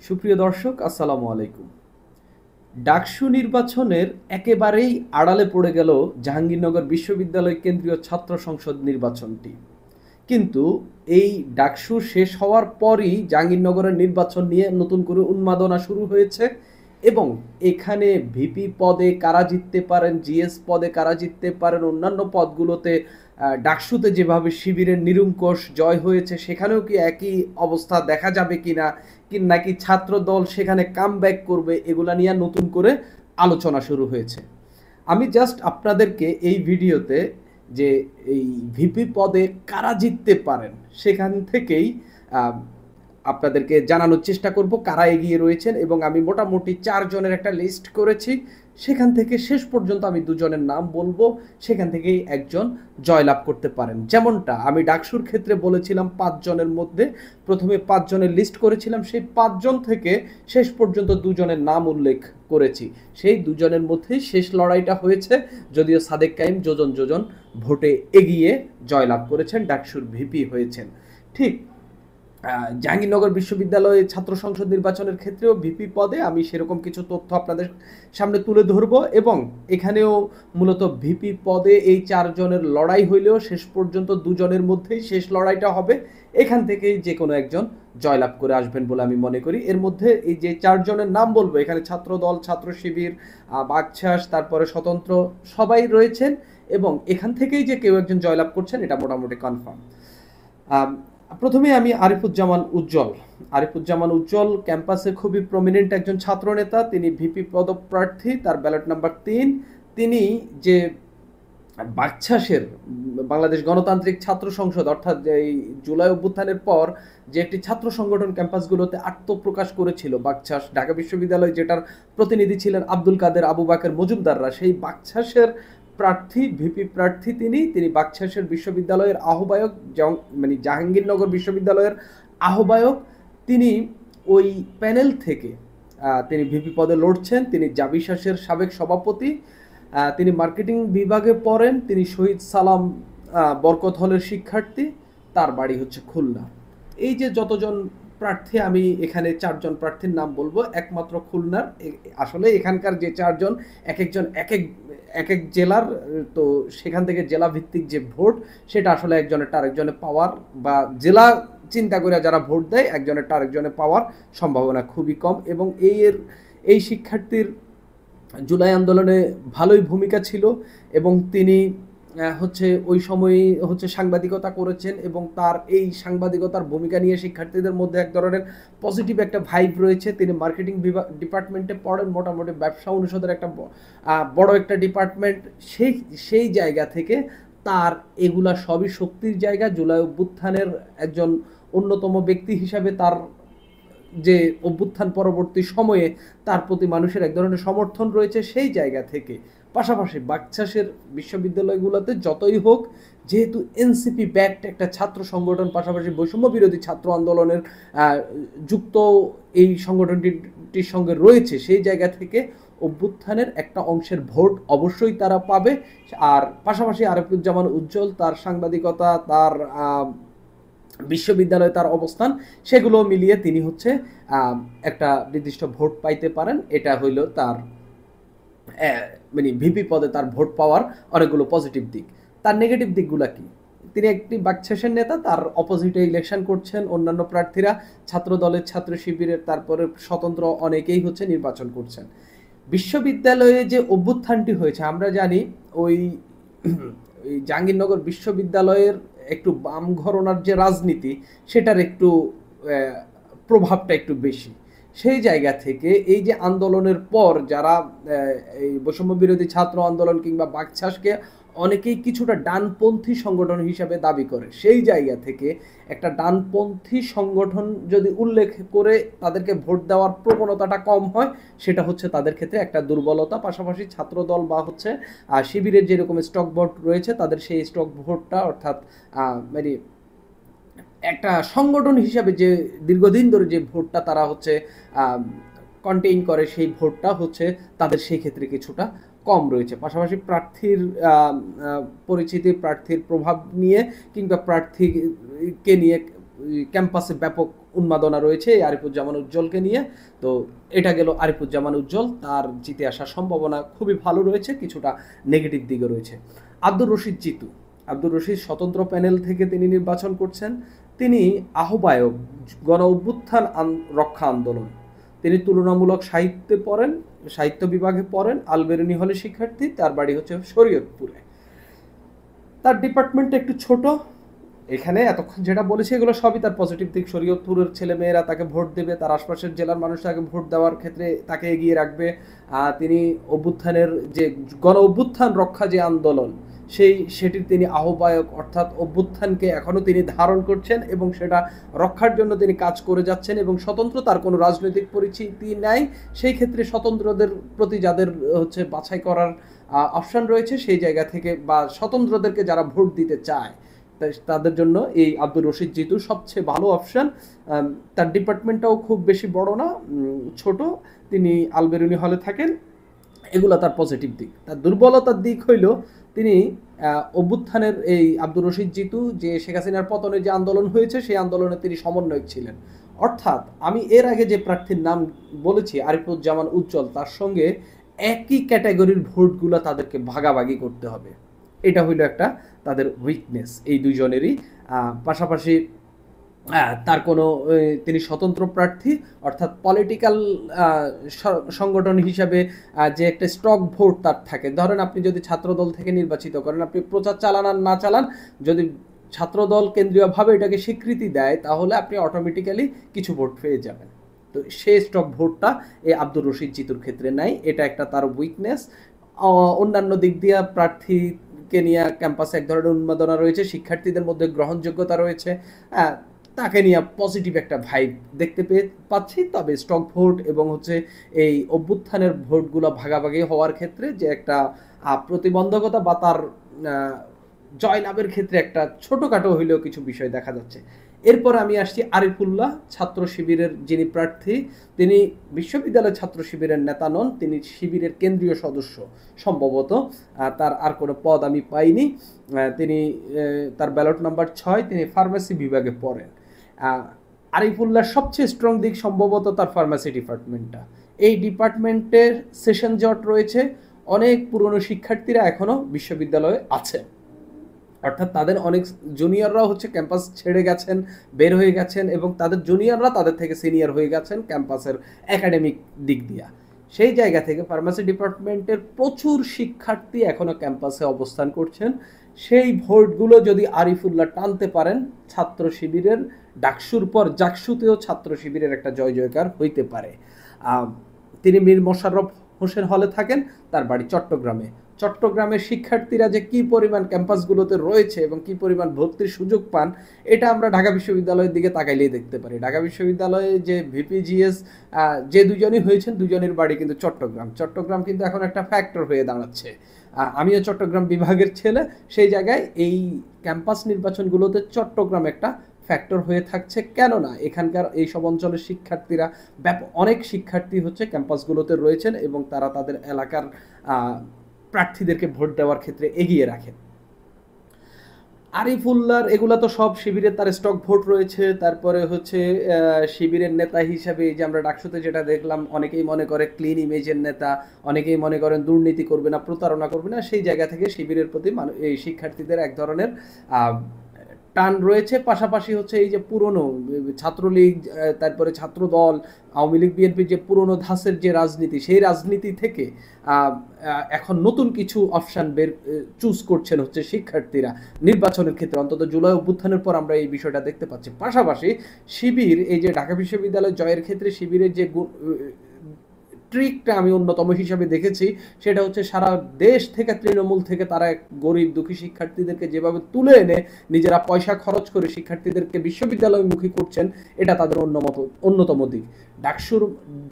সুপ্রিয় দর্শক, আসসালামু আলাইকুম। ডাকসু নির্বাচনের একেবারেই আড়ালে পড়ে গেল জাহাঙ্গীরনগর বিশ্ববিদ্যালয় কেন্দ্রীয় ছাত্র সংসদ নির্বাচনটি। কিন্তু এই ডাকসু শেষ হওয়ার পরই জাহাঙ্গীরনগরের নির্বাচন নিয়ে নতুন করে উন্মাদনা শুরু হয়েছে এবং এখানে ভিপি পদে কারা জিততে পারেন, জিএস পদে কারা জিততে পারেন, অন্যান্য পদগুলোতে ডাকসুতে যেভাবে শিবিরের নিরঙ্কুশ জয় হয়েছে সেখানেও কি একই অবস্থা দেখা যাবে কিনা, কি নাকি ছাত্র দল সেখানে কামব্যাক করবে, এগুলা নিয়ে নতুন করে আলোচনা শুরু হয়েছে। আমি জাস্ট আপনাদেরকে এই ভিডিওতে যে এই ভিপি পদে কারা জিততে পারেন সেখান থেকেই আপনাদেরকে জানানোর চেষ্টা করব কারা এগিয়ে রয়েছেন, এবং আমি মোটামুটি 4 জনের একটা লিস্ট করেছি। সেখান থেকে শেষ পর্যন্ত আমি 2 জনের নাম বলবো, সেখান থেকেই একজন জয়লাভ করতে পারেন। যেমনটা আমি ডাকসুর ক্ষেত্রে বলেছিলাম 5 জনের মধ্যে প্রথমে 5 জনের লিস্ট করেছিলাম, সেই 5 জন থেকে শেষ পর্যন্ত 2 জনের নাম উল্লেখ করেছি। সেই 2 জনের মধ্যেই শেষ লড়াইটা হয়েছে, যদিও সাদেক কাইম যোজন যোজন ভোটে এগিয়ে জয়লাভ করেছেন, ডাকসুর ভিপি হয়েছেন। ঠিক জাহাঙ্গীরনগর বিশ্ববিদ্যালয়ে ছাত্র সংসদ নির্বাচনের ক্ষেত্রেও ভিপি পদে আমি সেরকম কিছু তথ্য আপনাদের সামনে তুলে ধরব, এবং এখানেও মূলত ভিপি পদে এই 4 জনের লড়াই হইলেও শেষ পর্যন্ত 2 জনের মধ্যেই শেষ লড়াইটা হবে। এখান থেকেই যে কোনো একজন জয়লাভ করে আসবেন বলে আমি মনে করি। এর মধ্যে এই যে 4 জনের নাম বলবো, এখানে ছাত্র দল, ছাত্র শিবির, বাকছাস, তারপরে স্বতন্ত্র সবাই রয়েছেন, এবং এখান থেকেই যে কেউ একজন জয়লাভ করছেন এটা মোটামুটি কনফার্ম। প্রথমে আমি আরিফুজ্জামান উজ্জ্বল ক্যাম্পাসে খুবই প্রমিনেন্ট একজন ছাত্র নেতা। তিনি ভিপি পদপ্রার্থী, তার ব্যালট নাম্বার 3। তিনি যে বাকছাসের বাংলাদেশ গণতান্ত্রিক ছাত্র সংসদ, অর্থাৎ এই জুলাই অভ্যুত্থানের পর যে একটি ছাত্র সংগঠন ক্যাম্পাসগুলোতে আত্মপ্রকাশ করেছিল বাকছাস, ঢাকা বিশ্ববিদ্যালয় যেটার প্রতিনিধি ছিলেন আব্দুল কাদের, আবু বাকের মজুমদাররা, সেই বাকছাসের প্রার্থী, ভিপি প্রার্থী তিনি বাকছাসের বিশ্ববিদ্যালয়ের আহ্বায়ক, মানে জাহাঙ্গীরনগর বিশ্ববিদ্যালয়ের আহ্বায়ক। তিনি ওই প্যানেল থেকে তিনি ভিপি পদে লড়ছেন। তিনি জাবিশাসের সাবেক সভাপতি, তিনি মার্কেটিং বিভাগে পড়েন, তিনি শহীদ সালাম বরকত হলের শিক্ষার্থী, তার বাড়ি হচ্ছে খুলনা। এই যে যতজন প্রার্থী, আমি এখানে 4 জন প্রার্থীর নাম বলবো, একমাত্র খুলনার। আসলে এখানকার যে 4 জন এক একজন এক এক জেলার, তো সেখান থেকে জেলা ভিত্তিক যে ভোট সেটা আসলে একজনের আরেকজনে পাওয়ার, বা জেলা চিন্তা করে যারা ভোট দেয় একজনের আরেকজনে পাওয়ার সম্ভাবনা খুবই কম। এবং এই শিক্ষার্থীর জুলাই আন্দোলনে ভালোই ভূমিকা ছিল, এবং তিনি হচ্ছে ওই সময়ই হচ্ছে সাংবাদিকতা করেছেন, এবং তার এই সাংবাদিকতার ভূমিকা নিয়ে শিক্ষার্থীদের মধ্যে এক ধরনের পজিটিভ একটা ভাইব রয়েছে। তিনি মার্কেটিং ডিপার্টমেন্টে পড়েন, মোটামুটি ব্যবসা অনুষদের একটা বড় একটা ডিপার্টমেন্ট। সেই জায়গা থেকে তার এগুলা সবই শক্তির জায়গা। জুলাই অভ্যুত্থানের একজন অন্যতম ব্যক্তি হিসাবে তার যে অভ্যুত্থান পরবর্তী সময়ে তার প্রতি মানুষের এক ধরনের সমর্থন রয়েছে সেই জায়গা থেকে। পাশাপাশি বাকছাসের বিশ্ববিদ্যালয়গুলোতে যতই হোক, যেহেতু এনসিপি ব্যাকড একটা ছাত্র সংগঠন, পাশাপাশি বৈষম্য বিরোধী ছাত্র আন্দোলনের যুক্ত এই সংগঠনটির সঙ্গে রয়েছে, সেই জায়গা থেকে অভ্যুত্থানের একটা অংশের ভোট অবশ্যই তারা পাবে। আর পাশাপাশি আরিফুজ্জামান উজ্জ্বল, তার সাংবাদিকতা, তার বিশ্ববিদ্যালয়ে তার অবস্থান, সেগুলো মিলিয়ে তিনি হচ্ছে একটা নির্দিষ্ট ভোট পাইতে পারেন। এটা হইল তার মানে ভিপি পদে তার ভোট পাওয়ার অনেকগুলো পজিটিভ দিক। তার নেগেটিভ দিকগুলো কি? তিনি একটি বাকছাসের নেতা, তার অপোজিটে ইলেকশন করছেন অন্যান্য প্রার্থীরা, ছাত্র দলের, ছাত্র শিবিরের, তারপরে স্বতন্ত্র অনেকেই হচ্ছে নির্বাচন করছেন। বিশ্ববিদ্যালয়ে যে অভ্যুত্থানটি হয়েছে, আমরা জানি ওই জাহাঙ্গীরনগর বিশ্ববিদ্যালয়ের একটু বাম ঘরনার যে রাজনীতি, সেটার একটু প্রভাবটা একটু বেশি। সেই জায়গা থেকে এই যে আন্দোলনের পর যারা এই বৈষম্য বিরোধী ছাত্র আন্দোলন কিংবা বাকছাসকে অনেকেই কিছুটা ডানপন্থী সংগঠন হিসাবে দাবি করে, সেই জায়গা থেকে একটা ডানপন্থী সংগঠন যদি উল্লেখ করে তাদেরকে ভোট দেওয়ার প্রবণতাটা কম হয়, সেটা হচ্ছে তাদের ক্ষেত্রে একটা দুর্বলতা। পাশাপাশি ছাত্রদল বা হচ্ছে শিবিরের যেরকম স্টক ভোট রয়েছে, তাদের সেই স্টক ভোটটা, অর্থাৎ মানে একটা সংগঠন হিসাবে যে দীর্ঘদিন ধরে যে ভোটটা তারা হচ্ছে কন্টেইন করে, সেই ভোটটা হচ্ছে তাদের সেই ক্ষেত্রে কিছুটা কম রয়েছে। পাশাপাশি প্রার্থীর পরিচিতি, প্রার্থীর প্রভাব নিয়ে কিংবা প্রার্থীকে নিয়ে ক্যাম্পাসে ব্যাপক উন্মাদনা রয়েছে এই আরিফুজ্জামান উজ্জ্বলকে নিয়ে। তো এটা গেল আরিফুজ্জামান উজ্জ্বল, তার জিতে আসার সম্ভাবনা খুবই ভালো রয়েছে, কিছুটা নেগেটিভ দিকে রয়েছে। আব্দুর রশিদ জিতু, আব্দুর রশিদ স্বতন্ত্র প্যানেল থেকে তিনি নির্বাচন করছেন। তিনি আহ্বায়ক গণ অভ্যুত্থান রক্ষা আন্দোলন। তিনি তুলনামূলক সাহিত্যে পড়েন, সাহিত্য বিভাগে পড়েন, আলবেরুনি হলে শিক্ষার্থী, তার বাড়ি হচ্ছে শরীয়তপুরে। তার ডিপার্টমেন্টটা একটু ছোট। এখানে এতক্ষণ যেটা বলেছি এগুলো সবই তার পজিটিভ দিক। শরীয়তপুরের ছেলেমেয়েরা তাকে ভোট দেবে, তার আশপাশের জেলার মানুষ তাকে ভোট দেওয়ার ক্ষেত্রে তাকে এগিয়ে রাখবে। তিনি অভ্যুত্থানের যে গণ অভ্যুত্থান রক্ষা যে আন্দোলন সেটির তিনি আহ্বায়ক, অর্থাৎ অভ্যুত্থানকে এখনও তিনি ধারণ করছেন এবং সেটা রক্ষার জন্য তিনি কাজ করে যাচ্ছেন। এবং স্বতন্ত্র তার কোনো রাজনৈতিক পরিচিতি নাই, সেই ক্ষেত্রে স্বতন্ত্রদের প্রতি যাদের হচ্ছে বাছাই করার অপশান রয়েছে সেই জায়গা থেকে, বা স্বতন্ত্রদেরকে যারা ভোট দিতে চায় তাদের জন্য এই আব্দুর রশিদ জিতু সবচেয়ে ভালো অপশান। তার ডিপার্টমেন্টটাও খুব বেশি বড় না, ছোট। তিনি আলবেরুনি হলে থাকেন, এগুলো তার পজিটিভ দিক। তার দুর্বলতার দিক হইল তিনি অভ্যুত্থানের এই আব্দুর রশিদ জিতু যে শেখ হাসিনার পতনে যে আন্দোলন হয়েছে সেই আন্দোলনে তিনি সমন্বয়ক ছিলেন। অর্থাৎ আমি এর আগে যে প্রার্থীর নাম বলেছি আরিফুজ্জামান উজ্জ্বল, তার সঙ্গে একই ক্যাটাগরির ভোটগুলো তাদেরকে ভাগাভাগি করতে হবে। এটা হইল একটা তাদের উইকনেস এই দুইজনেরই। পাশাপাশি তার কোনো তিনি স্বতন্ত্র প্রার্থী, অর্থাৎ পলিটিক্যাল সংগঠন হিসাবে যে একটা স্টক ভোট তার থাকে। ধরেন আপনি যদি ছাত্রদল থেকে নির্বাচিত করেন, আপনি প্রচার চালান আর না চালান, যদি ছাত্রদল কেন্দ্রীয়ভাবে এটাকে স্বীকৃতি দেয় তাহলে আপনি অটোমেটিক্যালি কিছু ভোট পেয়ে যাবেন। তো সেই স্টক ভোটটা এই আব্দুর রশিদ জিতুর ক্ষেত্রে নাই, এটা একটা তার উইকনেস। অন্যান্য দিক দিয়ে প্রার্থীকে নিয়ে ক্যাম্পাসে এক ধরনের উন্মাদনা রয়েছে, শিক্ষার্থীদের মধ্যে গ্রহণযোগ্যতা রয়েছে, তাকে নিয়ে পজিটিভ একটা ভাইব দেখতে পাচ্ছি। তবে স্টক ভোট এবং হচ্ছে এই অভ্যুত্থানের ভোটগুলো ভাগাভাগি হওয়ার ক্ষেত্রে যে একটা প্রতিবন্ধকতা বা তার জয়লাভের ক্ষেত্রে একটা ছোটোখাটো হইলেও কিছু বিষয় দেখা যাচ্ছে। এরপর আমি আসছি আরিফুল্লাহ, ছাত্র শিবিরের যিনি প্রার্থী। তিনি বিশ্ববিদ্যালয় ছাত্র শিবিরের নেতা নন, তিনি শিবিরের কেন্দ্রীয় সদস্য সম্ভবত। তার আর কোনো পদ আমি পাইনি। তিনি তার ব্যালট নাম্বার 6, তিনি ফার্মেসি বিভাগে পড়েন। আরিফুল্লাহর সবচেয়ে স্ট্রং দিক সম্ভবত তার ফার্মেসি ডিপার্টমেন্টটা। এই ডিপার্টমেন্টের সেশন জট রয়েছে, অনেক পুরনো শিক্ষার্থীরা এখনও বিশ্ববিদ্যালয়ে আছে, অর্থাৎ তাদের অনেক জুনিয়ররাও হচ্ছে ক্যাম্পাস ছেড়ে গেছেন, বের হয়ে গেছেন, এবং তাদের জুনিয়ররা তাদের থেকে সিনিয়র হয়ে গেছেন ক্যাম্পাসের একাডেমিক দিক দিয়া। সেই জায়গা থেকে ফার্মেসি ডিপার্টমেন্টের প্রচুর শিক্ষার্থী এখনও ক্যাম্পাসে অবস্থান করছেন। সেই ভোটগুলো যদি আরিফুল্লাহ টানতে পারেন, ছাত্র শিবিরের ডাকসুর পর জাকসুতেও ছাত্র শিবিরের একটা জয় জয়কার হইতে পারে। তিনি মীর মোশাররফ হোসেন হলে থাকেন, তার বাড়ি চট্টগ্রামে। চট্টগ্রামের শিক্ষার্থীরা যে কী পরিমাণ ক্যাম্পাসগুলোতে রয়েছে এবং কী পরিমাণ ভর্তির সুযোগ পান, এটা আমরা ঢাকা বিশ্ববিদ্যালয়ের দিকে তাকাইলেই দেখতে পারি। ঢাকা বিশ্ববিদ্যালয়ে যে ভিপিজিএস যে দুজনই হয়েছেন, দুজনের বাড়ি কিন্তু চট্টগ্রাম। চট্টগ্রাম কিন্তু এখন একটা ফ্যাক্টর হয়ে দাঁড়াচ্ছে। আমিও চট্টগ্রাম বিভাগের ছেলে, সেই জায়গায় এই ক্যাম্পাস নির্বাচনগুলোতে চট্টগ্রাম একটা ফ্যাক্টর হয়ে থাকছে। কেননা এখানকার এই সব অঞ্চলের শিক্ষার্থীরা অনেক শিক্ষার্থী হচ্ছে ক্যাম্পাসগুলোতে রয়েছেন এবং তারা তাদের এলাকার প্রার্থীদেরকে ভোট দেওয়ার ক্ষেত্রে এগিয়ে রাখেন। আরিফুল্লাহর এগুলা তো সব শিবিরের তার স্টক ভোট রয়েছে। তারপরে হচ্ছে শিবিরের নেতা হিসাবে যে আমরা ডাকসুতে যেটা দেখলাম, অনেকেই মনে করে ক্লিন ইমেজের নেতা, অনেকেই মনে করেন দুর্নীতি করবে না, প্রতারণা করবে না। সেই জায়গা থেকে শিবিরের প্রতি এই শিক্ষার্থীদের এক ধরনের টান রয়েছে। পাশাপাশি হচ্ছে এই যে পুরনো ছাত্রলীগ, তারপরে ছাত্রদল, আওয়ামী লীগ, বিএনপির যে পুরনো ধাঁচের যে রাজনীতি, সেই রাজনীতি থেকে এখন নতুন কিছু অপশান চুজ করছেন হচ্ছে শিক্ষার্থীরা নির্বাচনের ক্ষেত্রে। অন্তত জুলাই অভ্যুত্থানের পর আমরা এই বিষয়টা দেখতে পাচ্ছি। পাশাপাশি শিবির এই যে ঢাকা বিশ্ববিদ্যালয় জয়ের ক্ষেত্রে শিবিরের যে ট্রিকটা আমি অন্যতম হিসাবে দেখেছি, সেটা হচ্ছে সারা দেশ থেকে, তৃণমূল থেকে তারা গরিব দুঃখী শিক্ষার্থীদেরকে যেভাবে তুলে এনে নিজেরা পয়সা খরচ করে শিক্ষার্থীদেরকে বিশ্ববিদ্যালয়মুখী করছেন, এটা তাদের অন্যতম দিক।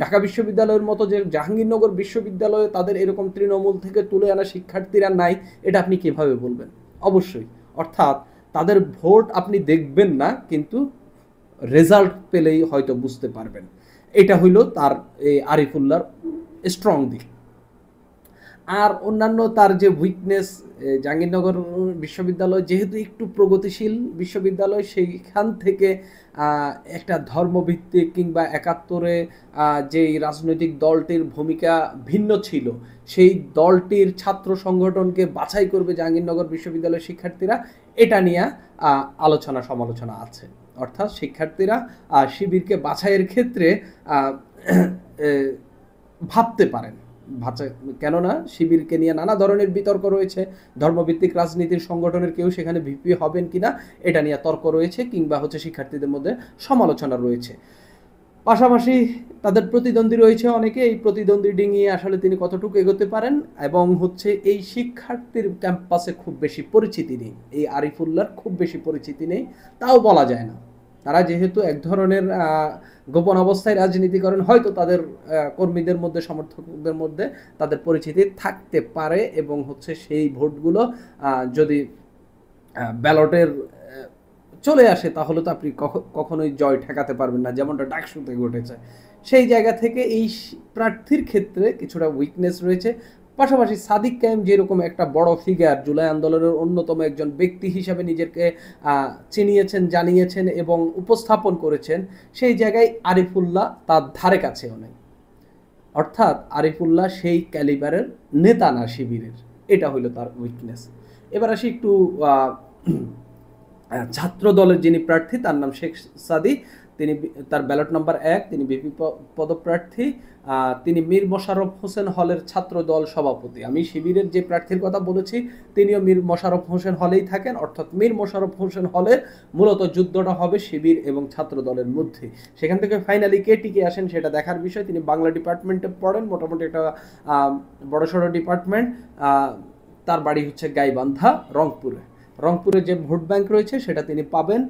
ঢাকা বিশ্ববিদ্যালয়ের মতো যে জাহাঙ্গীরনগর বিশ্ববিদ্যালয়ে তাদের এরকম তৃণমূল থেকে তুলে আনা শিক্ষার্থীরা নাই, এটা আপনি কিভাবে বলবেন? অবশ্যই, অর্থাৎ তাদের ভোট আপনি দেখবেন না, কিন্তু রেজাল্ট পেলেই হয়তো বুঝতে পারবেন। এটা হইল তার এই আরিফুল্লাহর স্ট্রং দিক। আর অন্যান্য তার যে উইকনেস, জাহাঙ্গীরনগর বিশ্ববিদ্যালয় যেহেতু একটু প্রগতিশীল বিশ্ববিদ্যালয়, সেইখান থেকে একটা ধর্মভিত্তিক কিংবা একাত্তরে যেই রাজনৈতিক দলটির ভূমিকা ভিন্ন ছিল, সেই দলটির ছাত্র সংগঠনকে বাছাই করবে জাহাঙ্গীরনগর বিশ্ববিদ্যালয়ের শিক্ষার্থীরা, এটা নিয়ে আলোচনা সমালোচনা আছে। অর্থাৎ শিক্ষার্থীরা শিবিরকে বাছাইয়ের ক্ষেত্রে ভাবতে পারেন, কেননা শিবিরকে নিয়ে নানা ধরনের বিতর্ক রয়েছে। ধর্মভিত্তিক রাজনীতির সংগঠনের কেউ সেখানে ভিপি হবেন কিনা এটা নিয়ে তর্ক রয়েছে, কিংবা হচ্ছে শিক্ষার্থীদের মধ্যে সমালোচনা রয়েছে। পাশাপাশি তাদের প্রতিদ্বন্দ্বী রয়েছে অনেকে, এই প্রতিদ্বন্দ্বী ডিঙিয়ে আসলে তিনি কতটুকু এগোতে পারেন। এবং হচ্ছে এই শিক্ষার্থীর ক্যাম্পাসে খুব বেশি পরিচিতি নেই, এই আরিফুল্লাহর খুব বেশি পরিচিতি নেই, তাও বলা যায় না। তারা যেহেতু এক ধরনের গোপন অবস্থায় রাজনীতি করেন, হয়তো তাদের কর্মীদের মধ্যে, সমর্থকদের মধ্যে তাদের পরিচিতি থাকতে পারে, এবং হচ্ছে সেই ভোটগুলো যদি ব্যালটের চলে আসে তাহলে তো আপনি কখনোই জয় ঠেকাতে পারবেন না, যেমনটা ডাকসুতে ঘটেছে। সেই জায়গা থেকে এই প্রার্থীর ক্ষেত্রে কিছুটা উইকনেস রয়েছে। পাশাপাশি সাদিক কায়েম যেরকম একটা বড় ফিগার, জুলাই আন্দোলনের অন্যতম একজন ব্যক্তি হিসাবে নিজেকে চিনিয়েছেন, জানিয়েছেন এবং উপস্থাপন করেছেন, সেই জায়গায় আরিফুল্লাহ তার ধারে কাছেও নেই। অর্থাৎ আরিফুল্লাহ সেই ক্যালিবারের নেতা না শিবিরের, এটা হইল তার উইকনেস। এবার আসি একটু ছাত্র দলের যিনি প্রার্থী, তার নাম শেখ সাদি, তিনি তার ব্যালট নাম্বার 1, তিনি বিপি পদপ্রার্থী, তিনি মীর মোশাররফ হোসেন হলের ছাত্র দল সভাপতি। আমি শিবিরের যে প্রার্থীর কথা বলেছি তিনিও মীর মোশাররফ হোসেন হলেই থাকেন, অর্থাৎ মীর মোশাররফ হোসেন হলের মূলত যুদ্ধটা হবে শিবির এবং ছাত্র দলের মধ্যে। সেখান থেকে ফাইনালি কে টিকে আসেন সেটা দেখার বিষয়। তিনি বাংলা ডিপার্টমেন্টে পড়েন, মোটামুটি একটা বড়সড় ডিপার্টমেন্ট। তার বাড়ি হচ্ছে গাইবান্ধা, রংপুরে যে ভোট ব্যাংক রয়েছে সেটা তিনি পাবেন,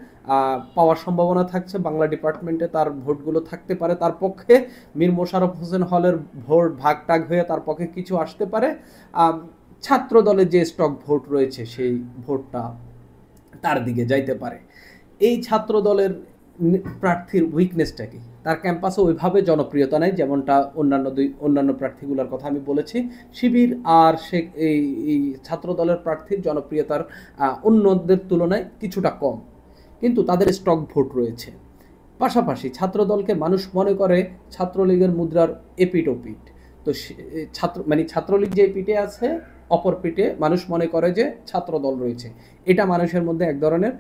পাওয়ার সম্ভাবনা থাকছে। বাংলা ডিপার্টমেন্টে তার ভোটগুলো থাকতে পারে তার পক্ষে। মীর মোশাররফ হোসেন হলের ভোট ভাগটাগ হয়ে তার পক্ষে কিছু আসতে পারে। ছাত্র দলের যে স্টক ভোট রয়েছে সেই ভোটটা তার দিকে যাইতে পারে। এই ছাত্র দলের প্রার্থীর উইকনেসটা কি? তার ক্যাম্পাসে ওইভাবে জনপ্রিয়তা নেই, যেমনটা অন্যান্য প্রার্থীগুলোর কথা আমি বলেছি। শিবির আর এই ছাত্র দলের প্রার্থীর জনপ্রিয়তার অন্যদের তুলনায় কিছুটা কম, কিন্তু তাদের স্টক ভোট রয়েছে। পাশাপাশি ছাত্র দলকে মানুষ মনে করে ছাত্রলীগের মুদ্রার এপিট ওপিট। তো ছাত্রলীগ যে পিঠে আছে, অপর পিঠে মানুষ মনে করে যে ছাত্র দল রয়েছে। এটা মানুষের মধ্যে এক ধরনের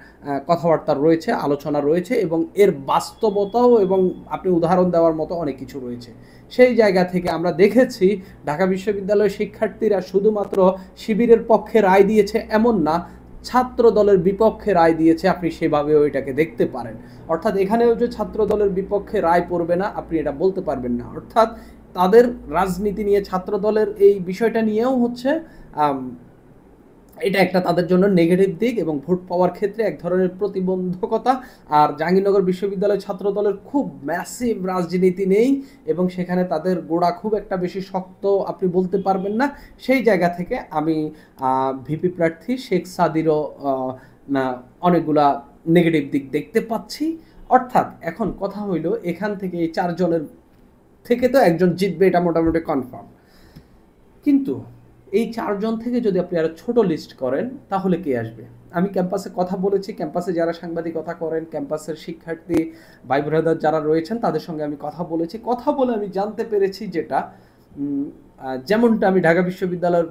কথাবার্তা রয়েছে, আলোচনা রয়েছে, এবং এর বাস্তবতাও এবং আপনি উদাহরণ দেওয়ার মতো অনেক কিছু রয়েছে। সেই জায়গা থেকে আমরা দেখেছি ঢাকা বিশ্ববিদ্যালয়ের শিক্ষার্থীরা শুধুমাত্র শিবিরের পক্ষে রায় দিয়েছে এমন না, ছাত্র দলের বিপক্ষে রায় দিয়েছে, আপনি সেভাবেও এটাকে দেখতে পারেন। অর্থাৎ এখানেও যে ছাত্র দলের বিপক্ষে রায় পড়বে না আপনি এটা বলতে পারবেন না। অর্থাৎ তাদের রাজনীতি নিয়ে, ছাত্র দলের এই বিষয়টা নিয়েও হচ্ছে এটা একটা তাদের জন্য নেগেটিভ দিক এবং ভোট পাওয়ার ক্ষেত্রে এক ধরনের প্রতিবন্ধকতা। আর জাহাঙ্গীরনগর বিশ্ববিদ্যালয় ছাত্র দলের খুব ম্যাসিভ রাজনীতি নেই এবং সেখানে তাদের গোড়া খুব একটা বেশি শক্ত আপনি বলতে পারবেন না। সেই জায়গা থেকে আমি ভিপি প্রার্থী শেখ সাদিরও অনেকগুলা নেগেটিভ দিক দেখতে পাচ্ছি। অর্থাৎ এখন কথা হইল, এখান থেকে এই 4 জনের থেকে তো একজন জিতবে, এটা মোটামুটি কনফার্ম। কিন্তু এই 4 জন থেকে যদি আপনি আরো ছোট লিস্ট করেন তাহলে কে আসবে? আমি ক্যাম্পাসে কথা বলেছি, ক্যাম্পাসে যারা সাংবাদিকতা করেন, ক্যাম্পাসের শিক্ষার্থী ভাই ব্রাদার যারা রয়েছেন তাদের সঙ্গে আমি কথা বলেছি। কথা বলে আমি জানতে পেরেছি যেটা, যেমনটা আমি ঢাকা বিশ্ববিদ্যালয়ের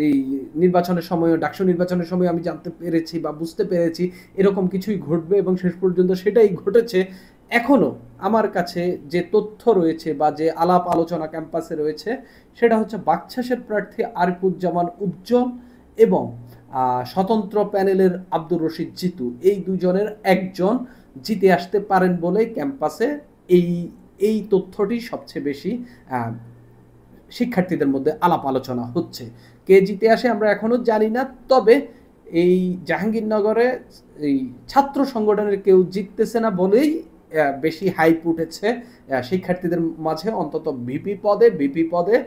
এই নির্বাচনের সময়, ডাকসু নির্বাচনের সময় আমি জানতে পেরেছি বা বুঝতে পেরেছি এরকম কিছুই ঘটবে, এবং শেষ পর্যন্ত সেটাই ঘটেছে। এখনও আমার কাছে যে তথ্য রয়েছে বা যে আলাপ আলোচনা ক্যাম্পাসে রয়েছে সেটা হচ্ছে বাকছাসের প্রার্থী আরিফুজ্জামান উজ্জ্বল এবং স্বতন্ত্র প্যানেলের আব্দুর রশিদ জিতু, এই দুজনের একজন জিতে আসতে পারেন বলে ক্যাম্পাসে এই তথ্যটি সবচেয়ে বেশি শিক্ষার্থীদের মধ্যে আলাপ আলোচনা হচ্ছে। কে জিতে আসে আমরা এখনো জানি না, তবে এই জাহাঙ্গীরনগরে এই ছাত্র সংগঠনের কেউ জিততেছে না বলেই বেশি হাইপ উঠেছে শিক্ষার্থীদের মাঝে, অন্তত ভিপি পদে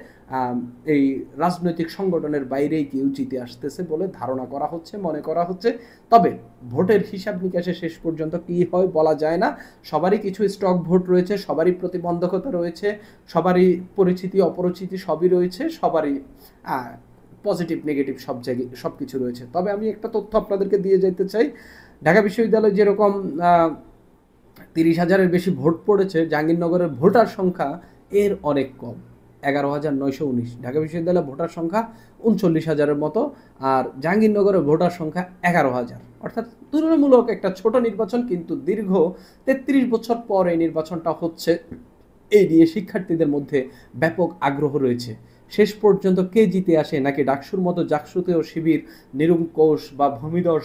এই রাজনৈতিক সংগঠনের বাইরেই কেউ জিতে আসতেছে বলে ধারণা করা হচ্ছে, মনে করা হচ্ছে। তবে ভোটের হিসাব নিকাশে শেষ পর্যন্ত কি হয় বলা যায় না। সবারই কিছু স্টক ভোট রয়েছে, সবারই প্রতিবন্ধকতা রয়েছে, সবারই পরিচিতি অপরিচিতি সবই রয়েছে, সবারই পজিটিভ নেগেটিভ সব জায়গায় সব কিছু রয়েছে। তবে আমি একটা তথ্য আপনাদেরকে দিয়ে যেতে চাই, ঢাকা বিশ্ববিদ্যালয়ে যেরকম 30,000-এর বেশি ভোট পড়েছে, জাহাঙ্গীরনগরের ভোটার সংখ্যা এর অনেক কম, 11,919। ঢাকা বিশ্ববিদ্যালয়ের ভোটার সংখ্যা 39,000-এর মতো, আর জাহাঙ্গীরনগরের ভোটার সংখ্যা 11,000। অর্থাৎ তুলনামূলক একটা ছোট নির্বাচন, কিন্তু দীর্ঘ 33 বছর পর এই নির্বাচনটা হচ্ছে। এই নিয়ে শিক্ষার্থীদের মধ্যে ব্যাপক আগ্রহ রয়েছে। শেষ পর্যন্ত কে জিতে আসে, নাকি ডাকসুর মতো জাকসুতেও শিবির নিরঙ্কুশ বা ভূমিধস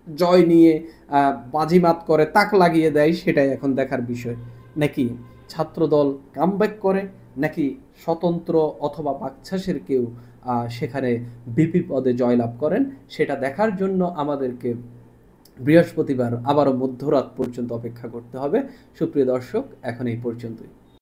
জয় নিয়ে বাজিমাত করে তাক লাগিয়ে দেয়, সেটাই এখন দেখার বিষয়। নাকি ছাত্রদল কামব্যাক করে, নাকি স্বতন্ত্র অথবা বাকছাসের কেউ সেখানে ভিপি পদে জয়লাভ করেন, সেটা দেখার জন্য আমাদেরকে বৃহস্পতিবার আবারও মধ্যরাত পর্যন্ত অপেক্ষা করতে হবে। সুপ্রিয় দর্শক, এখন এই পর্যন্তই।